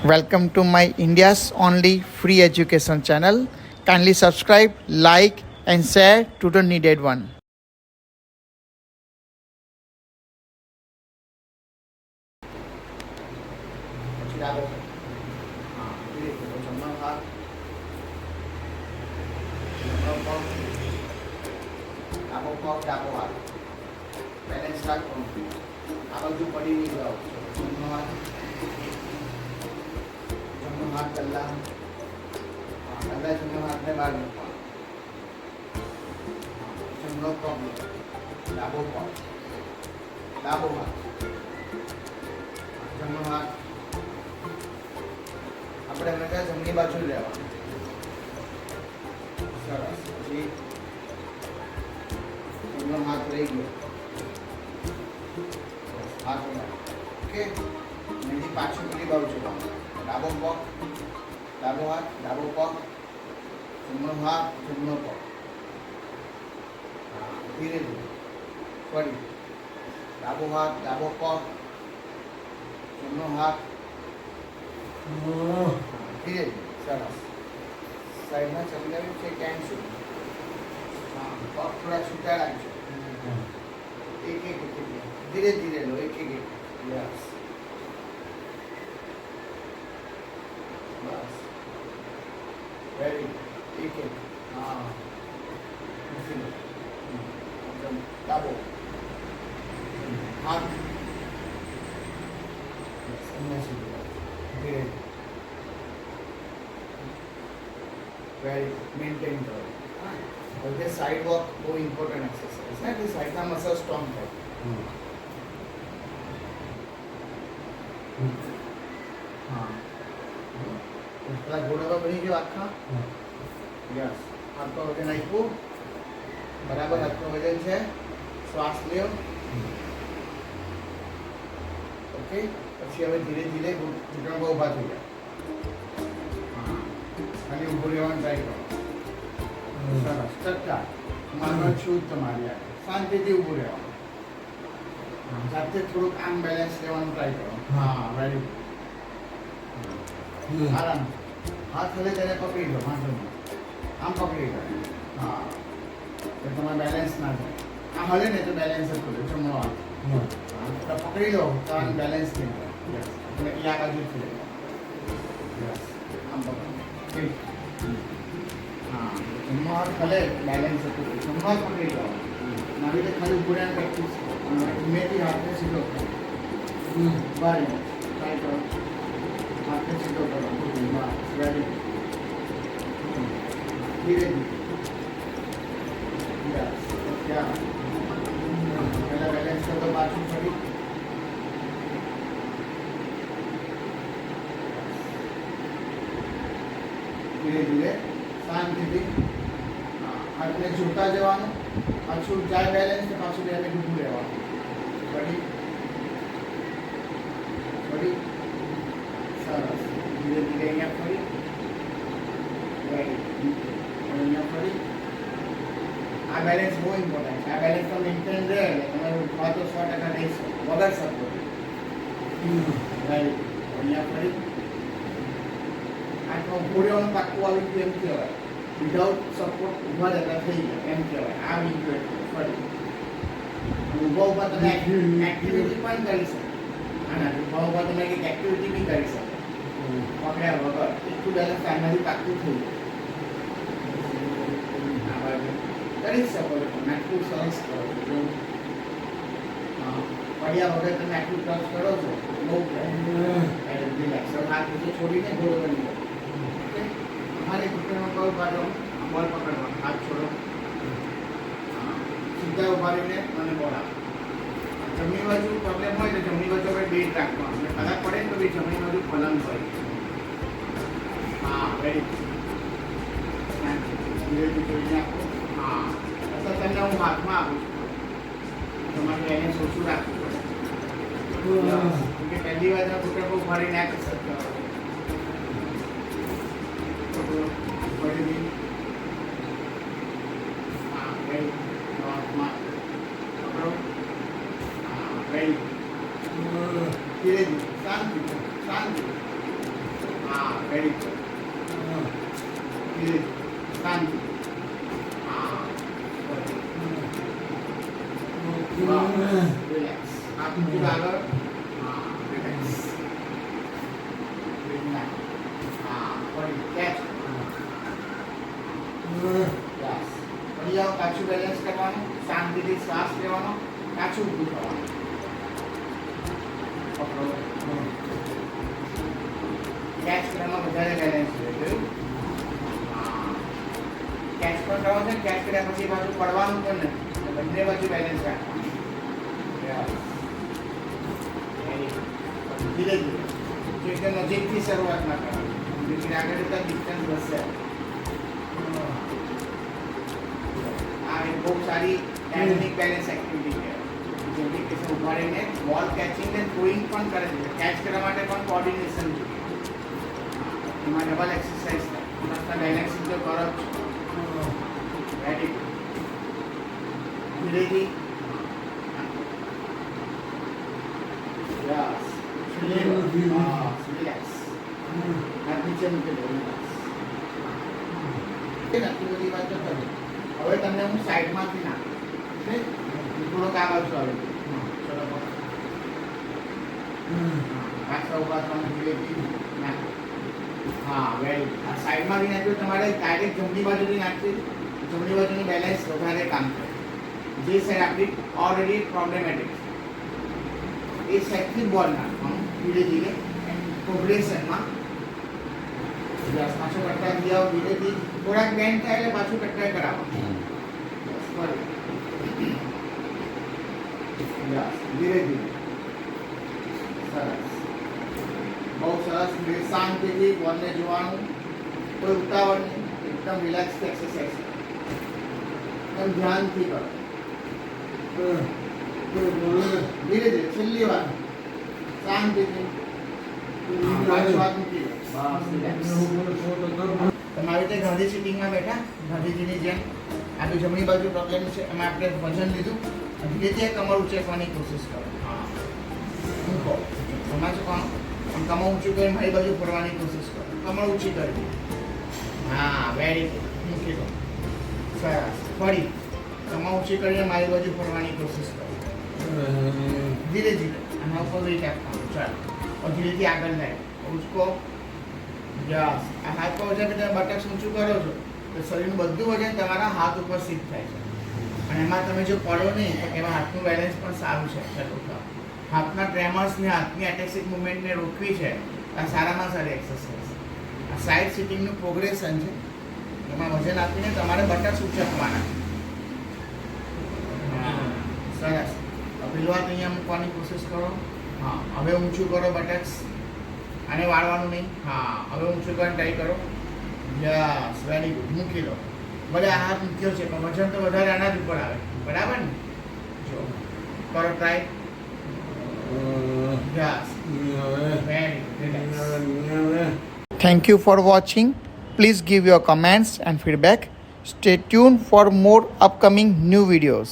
Welcome to my India's only free education channel. Kindly subscribe, like, and share to the needed one. હાથ પહેલા જમણો હાથને બહાર મૂકવાનો, જમણો પગ, ડાબો પગ, ડાબો હાથ, જમણો હાથ આપણે હંમેશા જમણી બાજુ લેવાનું. સરસ. પછી જમણો હાથ રહી ગયો, હાથ ઓકે. અહીંથી પાછું પેલી બાજુ જવાનું. ડાબો પગ, ડાબો હાથ, ડાબો પગ, જમણો હાથ, જમણો પગ. ધીરે ધીરે ફરી ડાબો હાથ, ડાબો પગ, જમણો હાથ, ધીરે ધીરે. સરસ. સાઈડમાં ચમકાવ્યું છે ક્યાં સુધી? હા, પગ થોડા છૂટા રાખજો. એક એક ધીરે ધીરે લો, એક એક. યસ. બસ. વેરી એક એક. હા, ડાબો હાથ ધીરે. વેરી મેન્ટેન કરો. હવે સાઈડ વોક બહુ ઇમ્પોર્ટન્ટ એક્સરસાઇઝ છે કે સાઈડના મસલ સ્ટ્રોંગ થાય. હા, પેલા ઘોડા બની ગયો આખા. યસ. હાથનો વજન આપ્યું બરાબર. હાથનો વજન છે. શ્વાસ લ્યો. ઓકે. પછી હવે ધીરે ધીરે ઘૂંટણ પર ઊભા થઈ જાય. હા, અને ઊભું રહેવાનું ટ્રાય કરો. સરસ. ચક્કા માનો છું તમારી આગળ. શાંતિથી ઊભું રહેવાનું. જાતે થોડુંક આમ બેલેન્સ લેવાનું ટ્રાય કરો. હા, વેરી ગુડ. આરામ. હાથ હલે તેને પકડી લો. હાથમાં આમ પકડી લો. હા, તો તમારે બેલેન્સ ના થાય. આ હલે ને તો બેલેન્સ જ કરો. જમણો હાથ પકડી લો તો આમ બેલેન્સ નહીં થાય. એટલે એ આ બાજુથી લે. આમ પકડો. હા, જમણો હાથ હલે બેલેન્સ હતું. જમણો હાથ પકડી લો. આવી રીતે ખાલી ઉભું રહેવાનું પ્રેક્ટિસ કરો. ધીમેથી હાથને સીધો કરો. બહાર ટ્રાય કરો. હાથને સીધો કરો. વેરી ધીરે ધીરે. પહેલા બેલેન્સ કરો, પાછું ફરી. ધીરે ધીરે શાંતિથી હાથને જોતા જવાનું. પાછું જાય બેલેન્સ ને પાછું બે મિનિટ ઊભું રહેવાનું. ફરી ફરી. સરસ. ધીરે ધીરે અહીંયા ફરી. અહીંયા ફરી. આ બેલેન્સ બહુ ઇમ્પોર્ટન્ટ છે. આ બેલેન્સ તો મેન્ટેન રહે એટલે તમારું ઉઠવા તો 100% રહેશે વગર સપોર્ટ. અહીંયા ફરી. આ તો ઘોડીઓનું પાક્કું આવી ગયું એમ કહેવાય. વિધાઉટ સપોર્ટ ઊભા રહેતા થઈ ગયા એમ કહેવાય. આ વીક ફરી. ઊભા ઊભા તમે એક્ટિવિટી પણ કરી શકો. આના ઊભા ઊભા તમે કંઈક એક્ટિવિટી બી કરી શકો પકડ્યા વગર. એટલું બેલેન્સ આનાથી પાક્કું થઈ જાય. કરી શકો છો તમે. આટલું સરસ કરો છો. પડ્યા વગર તમે આટલું ટચ કરો છો બહુ રિલેક્સ. હાથ નીચે છોડીને ઘોડો બની જાય. ઓકે. તમારે ઘૂંટણમાં પગ પાડો, બોલ પકડવાનો, હાથ છોડો. સીધા ઉભા રહીને મને બોલ આપો. જમણી બાજુ પ્રોબ્લેમ હોય તો જમણી બાજુ આપણે બેટ રાખવાનું. અને કદાચ પડે તો બી જમણી બાજુ પલંગ હોય. હા, વેરી ધીરે ધીરે જોઈને આપો. હા, અથવા તમને હું હાથમાં આપું છું. તમારે એને ઓછું રાખવું પડે. કે પહેલી વાર ઘૂંટણ પર ફરીને આ કસરત કરો. ફરીથી હા, વેરી હાથમાં પકડો. હા, વેરી ધીરે ધીરે શાંતિ શાંતિ. Very good. શાંતિ. હા. રિલેક્સ. આ બીજું આગળ. હા, રિલેક્સ. હા, ફરી કેચ. યસ. ફરી આવો, પાછું બેલેન્સ કરવાનું, શાંતિથી શ્વાસ લેવાનો, પાછું ઊભું થવાનું. પકડો. કેચ કરવામાં વધારે બેલેન્સ છે, જોયું? હા. કેચ પણ કરો છે, કેચ કર્યા પછી બાજુ પડવાનું પણ નથી. બંને બાજુ બેલેન્સ રાખવાનું. ધીરે ધીરે એકદમ નજીકથી શરૂઆત ના કરવાની, જેથી આગળ જતા ડિસ્ટન્સ વધશે. આ એક બહુ સારી ડાયનેમિક બેલેન્સ એક્ટિવિટી છે. જેમ કે કેસે ઉભા રહીને બોલ કેચિંગ ને થ્રોઈંગ પણ કરે છે. કેચ કરવા માટે પણ કોર્ડિનેશન જોઈએ. એમાં ડબલ એક્સરસાઇઝ થાય. પ્લસ બેલેન્સિંગ તો કરો જ છો. Very good. ધીરેથી. યસ. રિલેક્સ. હાથ નીચે મૂકી દો. આટલી બધી વાત તો કરી. હવે તમને હું સાઈડમાંથી નાખું. થોડોક આ બાજુ આવે. ચલો પાછા ઉભા થવાનું ધીરેથી નાખો. હા, વેરી ગુડ. આ સાઈડમાંથી નાખ્યું તમારે ડાયરેક્ટ જમણી બાજુથી નાખી. જમણી બાજુની બેલેન્સ વધારે કામ કરે. જે સાઈડ આપણી ઓલરેડી પ્રોબ્લેમેટિક છે એ સાઈડથી બોલ નાખવાનું ધીરે ધીરે પ્રોગ્રેશનમાં. પાછું કટ્ટા થઈ આવો ધીરેથી. થોડાક બેન્ડ થાય એટલે પાછું કટ્ટા કરાવો. ધીરે ધીરે. સરસ, બહુ સરસ. શાંતિથી બોલને જોવાનું, કોઈ ઉતાવળ નહીં, એકદમ રિલેક્સ એક્સરસાઇઝ. એકદમ ધ્યાનથી કરો. ધીરે ધીરે. છેલ્લી વાર શાંતિથી હાથ મૂકી દો. તમારી રીતે ગાંધી સિટિંગમાં બેઠા, ગાંધીજીની જેમ. આપણી જમણી બાજુ પ્રોબ્લેમ છે, એમાં આપણે વજન લીધું. ધીરેથી કમર ઉંચકવાની કોશિશ કરો. હા, મૂકો. સમજો કોણ? કમર ઊંચું કરી મારી બાજુ ફરવાની કોશિશ કરો. કમર ઊંચી કરવી. હા, વેરી ગુડ. મૂકી દો. સરસ. ફરી કમર ઊંચી કરીને મારી બાજુ ફરવાની કોશિશ કરો. ધીરે ધીરે આના ઉપર વેઇટ આપવાનું. ચાલો, और ધીરેથી આગળ લાય. ઉચકો. યસ. આ હાથ પર વજન તમે બટક્સ ઊંચું કરો છો તો શરીરનું બધું વજન તમારા હાથ ઉપર શિફ્ટ થાય છે. અને એમાં તમે જો પડો નહીં તો એમાં હાથનું બેલેન્સ પણ સારું છે. ચાલો, હાથના ટ્રેમર્સને, હાથની એટેક્સિક મુવમેન્ટને રોકવી છે. આ સારામાં સારી એક્સરસાઇઝ. આ સાઇડ સિટિંગનું પ્રોગ્રેશન છે. એમાં વજન આપીને તમારે બટક્સ ઉચકવાના. સરસ. પેલું હાથ અહીંયા મૂકવાની કોશિશ કરો. હા, હવે ઊંચું કરો બટક્સ. આને વાળવાનું નહીં. હા, હવે ઊંચું કરીને ટ્રાય કરો. Yes, very good. મૂકી દો. ભલે આ હાથ મૂક્યો છે પણ વજન તો વધારે આના જ ઉપર આવે. બરાબર ને? જો કરો try. Yes, very good. Thank you for watching. Please give your comments and feedback. Stay tuned for more upcoming new videos.